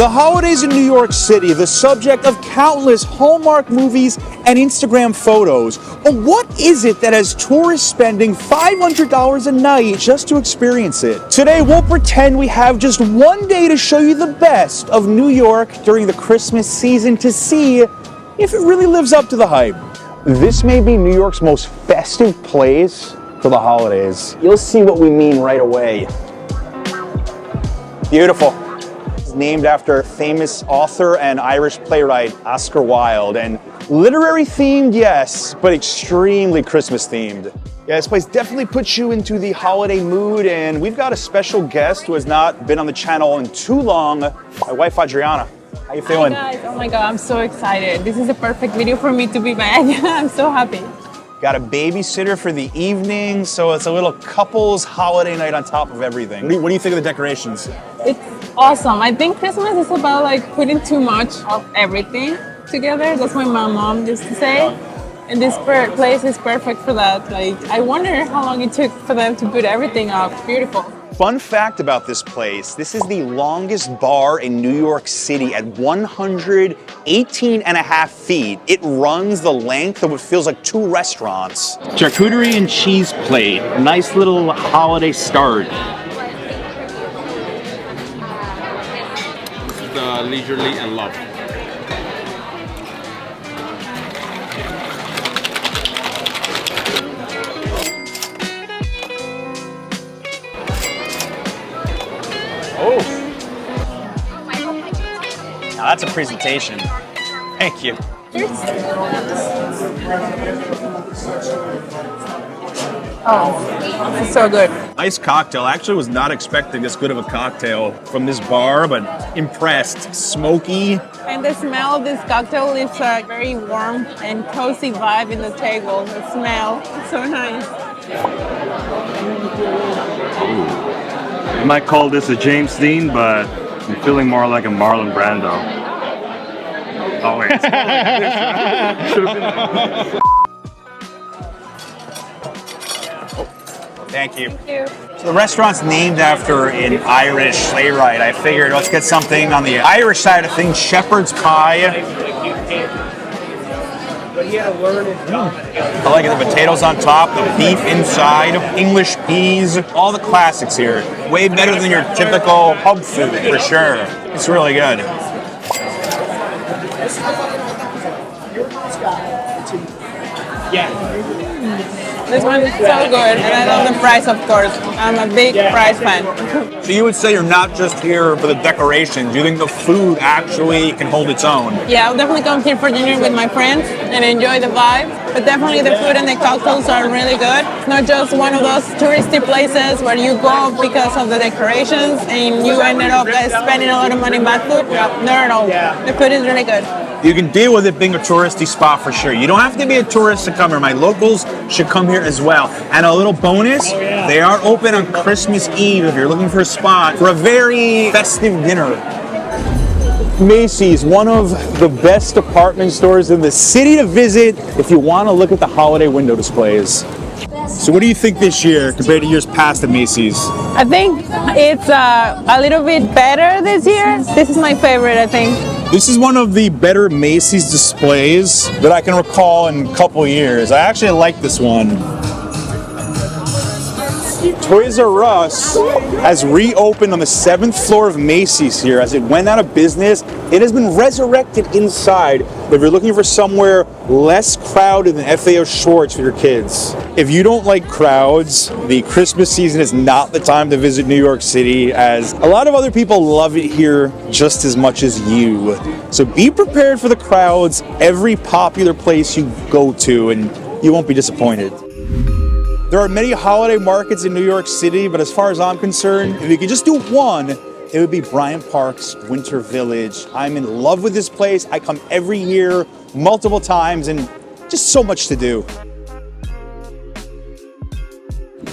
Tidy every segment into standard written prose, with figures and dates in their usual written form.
The holidays in New York City, the subject of countless Hallmark movies and Instagram photos. But what is it that has tourists spending $500 a night just to experience it? Today, we'll pretend we have just one day to show you the best of New York during the Christmas season to see if it really lives up to the hype. This may be New York's most festive place for the holidays. You'll see what we mean right away. Beautiful. It's named after famous author and Irish playwright Oscar Wilde, and literary themed, yes, but extremely Christmas themed. Yeah, this place definitely puts you into the holiday mood, and we've got a special guest who has not been on the channel in too long, my wife Adriana. How you feeling? Hi guys, oh my god, I'm so excited. This is a perfect video for me to be back. I'm so happy. Got a babysitter for the evening, so it's a little couples holiday night on top of everything. What do you think of the decorations? It's awesome. I think Christmas is about like putting too much of everything together. That's what my mom used to say. And this place is perfect for that. Like, I wonder how long it took for them to put everything up. Beautiful. Fun fact about this place, this is the longest bar in New York City at 118.5 feet. It runs the length of what feels like 2 restaurants. Charcuterie and cheese plate, nice little holiday start. This is the leisurely and love. Oh. Now that's a presentation. Thank you. Oh, it's so good. Nice cocktail. I actually was not expecting this good of a cocktail from this bar, but impressed. Smoky. And the smell of this cocktail is a very warm and cozy vibe in the table. The smell, it's so nice. You might call this a James Dean, but I'm feeling more like a Marlon Brando. Oh wait. Thank you. Thank you. So the restaurant's named after an Irish playwright. I figured let's get something on the Irish side of things. Shepherd's pie. I like it. The potatoes on top, the beef inside, English peas, all the classics here. Way better than your typical pub food, for sure. It's really good. This one is so good, and I love the fries, of course. I'm a big fries fan. So you would say you're not just here for the decorations. You think the food actually can hold its own? Yeah, I'll definitely come here for dinner with my friends and enjoy the vibe. But definitely the food and the cocktails are really good. It's not just one of those touristy places where you go because of the decorations and you ended up spending a lot of money on bad food. Not at all. The food is really good. You can deal with it being a touristy spot for sure. You don't have to be a tourist to come here. My locals should come here as well. And a little bonus, they are open on Christmas Eve if you're looking for a spot for a very festive dinner. Macy's, one of the best department stores in the city to visit if you want to look at the holiday window displays. So what do you think this year compared to years past at Macy's? I think it's a little bit better this year. This is my favorite, I think. This is one of the better Macy's displays that I can recall in a couple years. I actually like this one. Toys R Us has reopened on the 7th floor of Macy's here. As it went out of business, it has been resurrected inside. If you're looking for somewhere less crowded than FAO Schwartz for your kids. If you don't like crowds, the Christmas season is not the time to visit New York City, as a lot of other people love it here just as much as you. So be prepared for the crowds every popular place you go to, and you won't be disappointed. There are many holiday markets in New York City, but as far as I'm concerned, if you could just do one, it would be Bryant Park's Winter Village. I'm in love with this place. I come every year, multiple times, and just so much to do.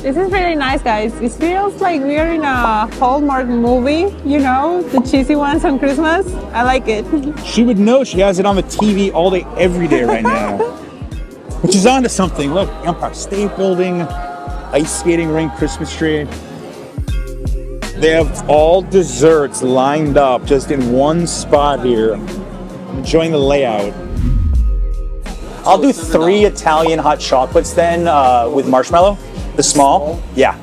This is really nice, guys. It feels like we're in a Hallmark movie, you know, the cheesy ones on Christmas. I like it. She would know. She has it on the TV all day, every day right now. Which is onto something. Look, Empire State Building, ice skating rink, Christmas tree. They have all desserts lined up just in one spot here. Enjoying the layout. I'll do 3 Italian hot chocolates then with marshmallow. The small? Yeah.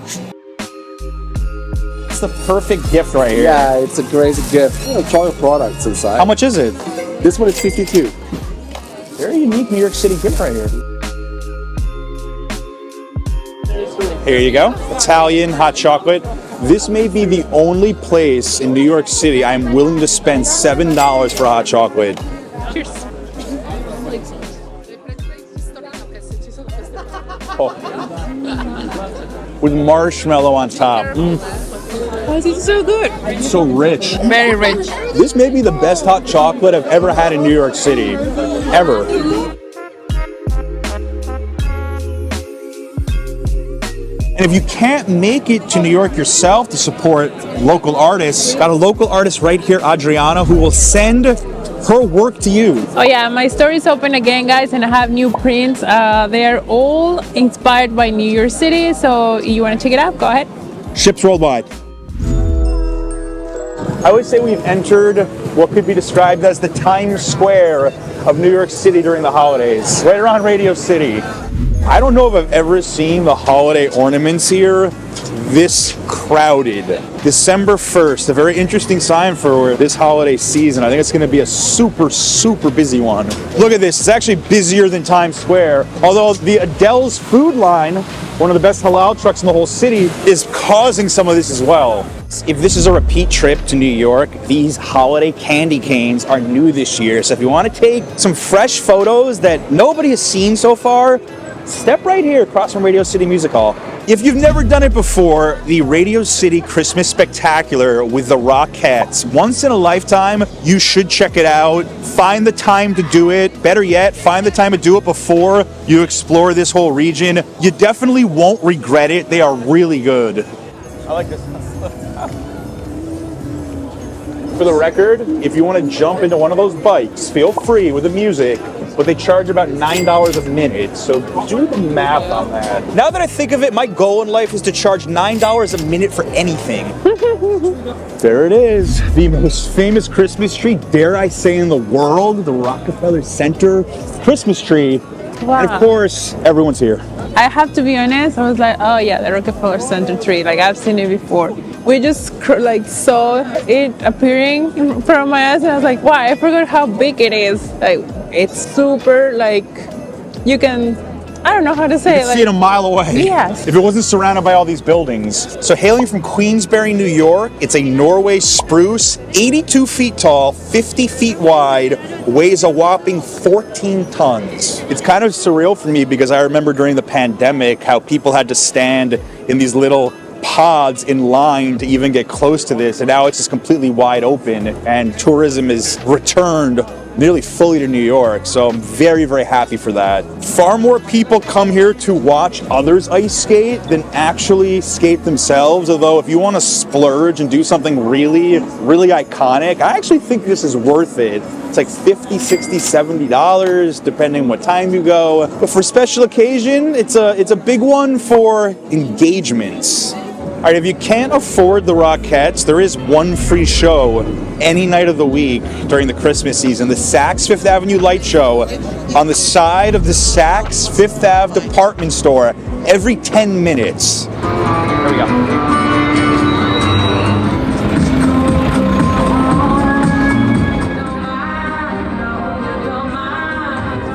It's the perfect gift right here. Yeah, it's a great gift. Chocolate products inside. How much is it? This one is 52. Very unique New York City gift right here. Here you go. Italian hot chocolate. This may be the only place in New York City I'm willing to spend $7 for hot chocolate. Cheers. Oh. With marshmallow on top. Oh, this is so good. It's so rich. Very rich. This may be the best hot chocolate I've ever had in New York City. Ever. And if you can't make it to New York yourself to support local artists, got a local artist right here, Adriana, who will send her work to you. Oh yeah, my store is open again, guys, and I have new prints. They are all inspired by New York City, so you want to check it out? Go ahead. Ships worldwide. I would say we've entered what could be described as the Times Square of New York City during the holidays, right around Radio City. I don't know if I've ever seen the holiday ornaments here this crowded. December 1st, a very interesting sign for this holiday season. I think it's going to be a super, super busy one. Look at this, it's actually busier than Times Square. Although the Adele's food line, one of the best halal trucks in the whole city, is causing some of this as well. If this is a repeat trip to New York, these holiday candy canes are new this year. So if you want to take some fresh photos that nobody has seen so far, step right here across from Radio City Music Hall. If you've never done it before, the Radio City Christmas Spectacular with the Rockettes, once in a lifetime, you should check it out. Find the time to do it. Better yet, find the time to do it before you explore this whole region. You definitely won't regret it. They are really good. I like this. For the record, if you want to jump into one of those bikes, feel free with the music, but they charge about $9 a minute, so do the math on that. Now that I think of it, my goal in life is to charge $9 a minute for anything. There it is, the most famous Christmas tree, dare I say, in the world, the Rockefeller Center Christmas tree. Wow. And of course, everyone's here. I have to be honest, I was like, oh yeah, the Rockefeller Center tree, like I've seen it before. We just saw it appearing in front of my eyes and I was like, wow, I forgot how big it is. Like, it's super, you can, I don't know how to say it. You can see it a mile away. Yes. If it wasn't surrounded by all these buildings. So hailing from Queensbury, New York, it's a Norway spruce, 82 feet tall, 50 feet wide, weighs a whopping 14 tons. It's kind of surreal for me because I remember during the pandemic how people had to stand in these little pods in line to even get close to this, and now it's just completely wide open and tourism is returned nearly fully to New York, so I'm very, very happy for that. Far more people come here to watch others ice skate than actually skate themselves, although if you want to splurge and do something really, really iconic, I actually think this is worth it. It's like $50, $60, $70, depending what time you go. But for special occasion, it's a big one for engagements. All right, if you can't afford the Rockettes, there is one free show any night of the week during the Christmas season, the Saks Fifth Avenue Light Show on the side of the Saks Fifth Ave department store every 10 minutes. There we go.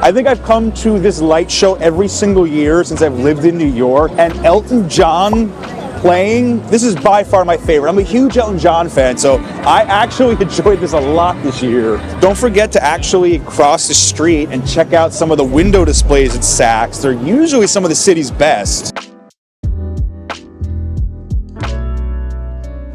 I think I've come to this light show every single year since I've lived in New York, and Elton John playing, this is by far my favorite. I'm a huge Elton John fan, so I actually enjoyed this a lot this year. Don't forget to actually cross the street and check out some of the window displays at Saks. They're usually some of the city's best.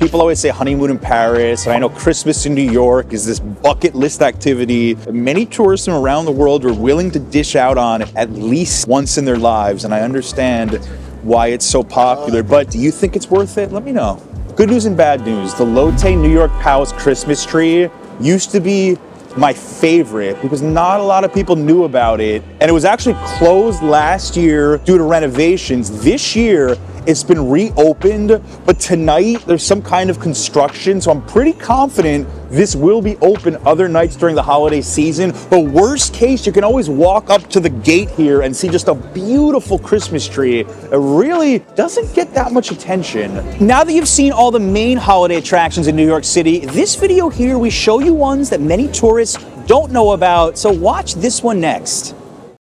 People always say honeymoon in Paris, and I know Christmas in New York is this bucket list activity that many tourists from around the world are willing to dish out on at least once in their lives, and I understand why it's so popular, but do you think it's worth it? Let me know. Good news and bad news. The Lotte New York Palace Christmas tree used to be my favorite because not a lot of people knew about it, and it was actually closed last year due to renovations. This year, it's been reopened, but tonight there's some kind of construction, so I'm pretty confident this will be open other nights during the holiday season. But worst case, you can always walk up to the gate here and see just a beautiful Christmas tree. It really doesn't get that much attention. Now that you've seen all the main holiday attractions in New York City, this video here, we show you ones that many tourists don't know about, so watch this one next.